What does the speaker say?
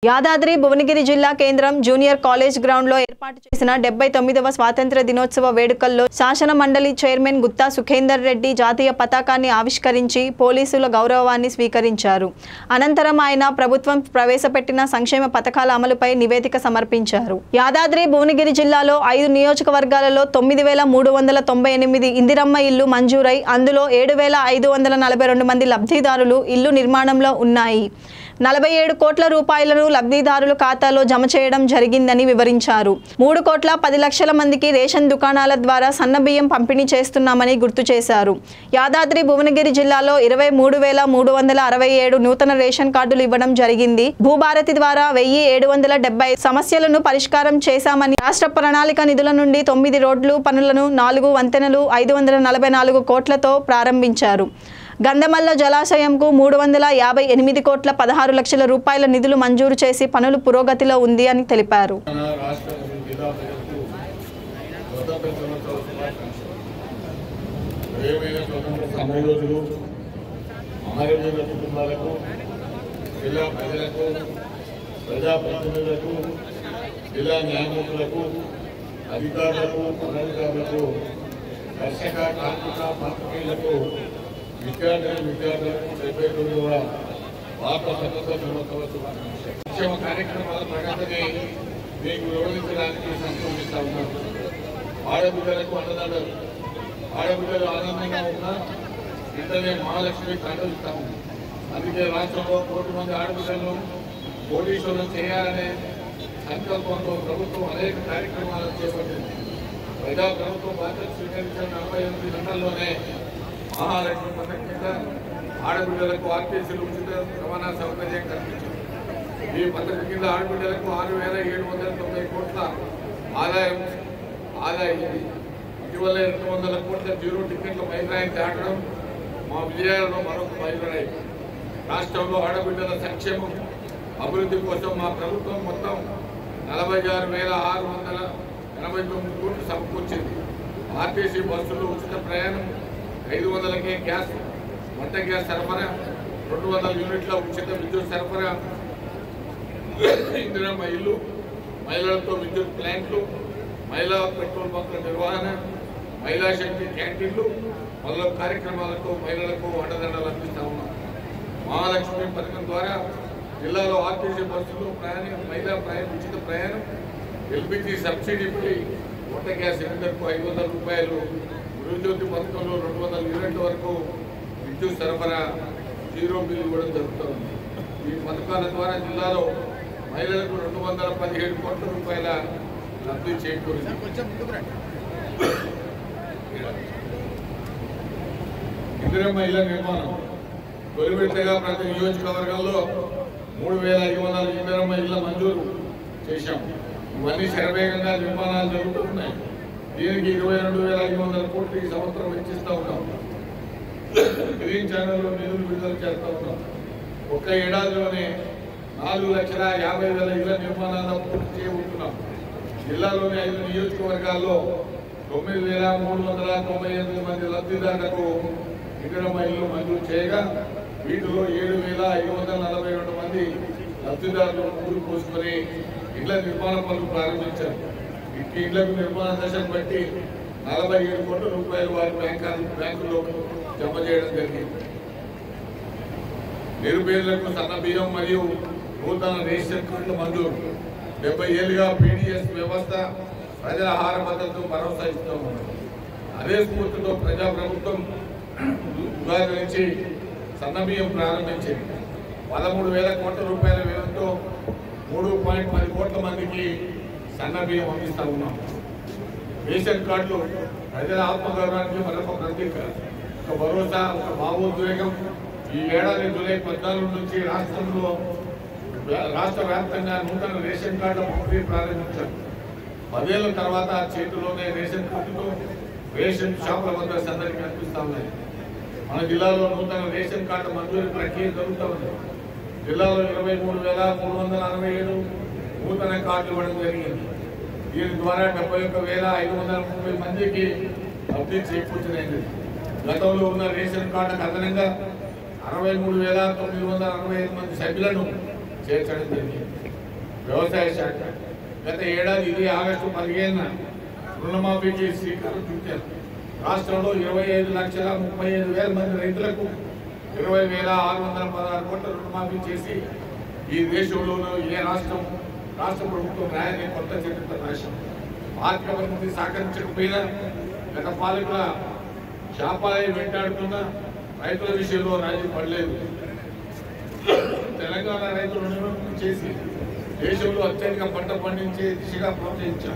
యాదాద్రి భువనగిరి జిల్లా కేంద్రం junior college ground లో ఏర్పాటు చేసిన 79వ స్వాతంత్ర దినోత్సవ వేడుకల్లో శాసన మండలి చైర్మన్ గుత్తా సుఖేందర్ రెడ్డి జాతీయ పతాకాన్ని ఆవిష్కరించి పోలీసుల గౌరవాన్ని స్వీకరించారు. అనంతరం ఆయన ప్రభుత్వం ప్రవేశపెట్టిన సంక్షేమ పథకాల అమలుపై నివేదిక సమర్పించారు. యాదాద్రి భువనగిరి జిల్లాలో 5 నియోజకవర్గాలలో 9398 ఇందిరమ్మ ఇల్లు మంజూరై అందులో 7542 మంది లబ్ధిదారులు ఇల్లు నిర్మాణంలో ఉన్నాయి. 47 కోట్ల రూపాయలను లబ్ధిదారుల ఖాతాలో జమ చేయడం జరిగిందని వివరించారు. 3 కోట్ల 10 లక్షల మందికి రేషన్ దుకాణాల ద్వారా సన్నబియ్యం పంపిణీ చేస్తున్నామని గుర్తు చేశారు. యాదాద్రి భువనగిరి జిల్లాలో 23,367 నూతన రేషన్ కార్డులు ఇవ్వడం జరిగింది. భూభారతి ద్వారా 1775 సమస్యలను పరిష్కారం చేశామని, రాష్ట్ర ప్రణాళిక నిధుల నుండి 9 రోడ్లు పనులను 4 వంతెనలు 544 కోట్లతో ప్రారంభించారు. గంధమల్ల జలాశయంకు 358 కోట్ల 16 లక్షల రూపాయల నిధులు మంజూరు చేసి పనులు పురోగతిలో ఉంది అని తెలిపారు. విద్యార్థులకు వార్తా స్వతంత్ర దినోత్సవ శుభాకాంక్షలు. సంక్షేమ కార్యక్రమాల ప్రగతిని మీకు వివరించడానికి సంతోషిస్తా ఉన్నాను. ఆడబిడ్డలకు అన్నదాతలు, ఆడబిడ్డలు ఆనందంగా ఉన్నా ఇంటనే మహాలక్ష్మి కంటలుస్తాము. అందుకే రాష్ట్రంలో 1 కోటి మంది ఆడబిడ్డలను పోలీసులను చేయాలనే సంకల్పంతో ప్రభుత్వం అనేక కార్యక్రమాలను చేపట్టింది. ప్రజా ప్రభుత్వం బాధ్యత స్వీకరించిన 48 గంటల్లోనే మహాలక్ష్మి పథకం కింద ఆడబిడ్డలకు ఆర్టీసీలు ఉచిత రవాణా సౌకర్యం కల్పించింది. ఈ పథకం కింద ఆడబిడ్డలకు 6,790 కోట్ల ఆదాయం ఆదాయింది. ఇటీవల 200 కోట్ల జీరో టికెట్ల మైలురాయిని దాటడం మా విజయాలలో మరొక మైలురాయి. రాష్ట్రంలో ఆడబిడ్డల సంక్షేమం అభివృద్ధి కోసం మా ప్రభుత్వం మొత్తం 46,689 కోట్లు సమకూర్చింది. ఆర్టీసీ బస్సులు ఉచిత ప్రయాణం, 500కే గ్యాస్, వంట గ్యాస్ సరఫరా, 200 యూనిట్ల ఉచిత విద్యుత్ సరఫరా, ఇందిరమ్మ ఇల్లు, మహిళలతో విద్యుత్ ప్లాంట్లు, మహిళా పెట్రోల్ బంకుల నిర్వహణ, మహిళా శక్తి క్యాంటీన్లు మొదలగు కార్యక్రమాలతో మహిళలకు అండదండలు అందిస్తా ఉన్నాం. మహాలక్ష్మి పథకం ద్వారా జిల్లాలో ఆర్టీసీ బస్సులు మహిళా ఉచిత ప్రయాణం, ఎల్పిజి సబ్సిడీపై వంట గ్యాస్ సిలిండర్కు 500 రూపాయలు, గృహజ్యోతి పథకంలో 200 యూనిట్ల వరకు విద్యుత్ సరఫరా, జీరో బిల్ ఇవ్వడం జరుగుతుంది. ఈ పథకాల ద్వారా జిల్లాలో మహిళలకు 217 కోట్ల రూపాయల లబ్ధి చేకూరింది. ఇందిరమ్మ ఇళ్ల నిర్మాణం తొలి విడతగా ప్రతి నియోజకవర్గంలో 3,500 ఇందిరమ్మ ఇళ్ల మంజూరు చేశాం. ఇవన్నీ శరవేగంగా నిర్మాణాలు జరుగుతున్నాయి. దీనికి 22,500 కోట్లు ఈ సంవత్సరం వెచ్చిస్తూ ఉన్నాం. గ్రీన్ ఛానల్లో నిధులు విడుదల చేస్తూ ఉన్నాం. ఒక్క ఏడాదిలోనే 4,50,000 ఇళ్ల నిర్మాణాలను పూర్తి చేయబోతున్నాం. జిల్లాలోని 5 నియోజకవర్గాల్లో 9,398 మంది లబ్ధిదారులకు ఇందిరమ్మ ఇల్లు మంజూరు చేయగా వీటిలో 7,542 మంది లబ్ధిదారులు ఊరు పోసుకొని ఇళ్ల నిర్మాణ పనులు ప్రారంభించారు. ఈ ఇళ్లకు నిర్మాణ దశను బట్టి 47 కోట్ల రూపాయలు వారి బ్యాంకుల్లో జమ చేయడం జరిగింది. నిరుపేదలకు సన్న బియ్యం మరియు నూతన రేషన్ కార్డుల మంజూరు. 70 ఏళ్లుగా పీడీఎస్ వ్యవస్థ ప్రజల ఆహార భద్రతకు భరోసా ఇస్తూ ఉన్నారు. అదే స్ఫూర్తితో ప్రజాప్రభుత్వం ఉగాది నుంచి సన్న బియ్యం ప్రారంభించింది. 13,000 కోట్ల రూపాయల వ్యయంతో 3.10 కోట్ల మందికి సన్న బియ్యం అందిస్తూ ఉన్నాం. రేషన్ కార్డులు ప్రజల ఆత్మగౌరవానికి మరొక ప్రతీక, ఒక భరోసా, ఒక భావోద్వేగం. ఈ ఏడాది జూలై 14 నుంచి రాష్ట్ర వ్యాప్తంగా నూతన రేషన్ కార్డుల పంపిణీ ప్రారంభించారు. 10 ఏళ్ల తర్వాత చేతిలోనే రేషన్ కార్డుతో రేషన్ షాపుల వద్ద సందడి కనిపిస్తూ ఉన్నాయి. మన జిల్లాలో నూతన రేషన్ కార్డు మంజూరు ప్రక్రియ జరుగుతూ ఉంది. జిల్లాలో 23,367 నూతన కార్డులు ఇవ్వడం జరిగింది. దీని ద్వారా 71,530 మందికి లబ్ధి చేకూర్చినది. గతంలో ఉన్న రేషన్ కార్డుకు అదనంగా 63,965 మంది సభ్యులను చేర్చడం జరిగింది. వ్యవసాయ శాఖ గత ఏడాది ఇదే ఆగస్టు 15న రుణమాఫీకి శ్రీకారం చుట్టారు. రాష్ట్రంలో 25,35,000 మంది రైతులకు 20,616 కోట్ల రుణమాఫీ చేసి ఈ దేశంలోనూ ఏ రాష్ట్ర ప్రభుత్వం రాయని కొత్త చరిత్ర రాశారు. ఆర్థిక పరిస్థితి సహకరించకపోయినా గత పాలకుల శాపాలై వెంటాడుతున్న రైతుల విషయంలో రాజీ పడలేదు. తెలంగాణ రైతులు రుణమాఫీ చేసి దేశంలో అత్యధిక పంట పండించే దిశగా ప్రోత్సహించారు.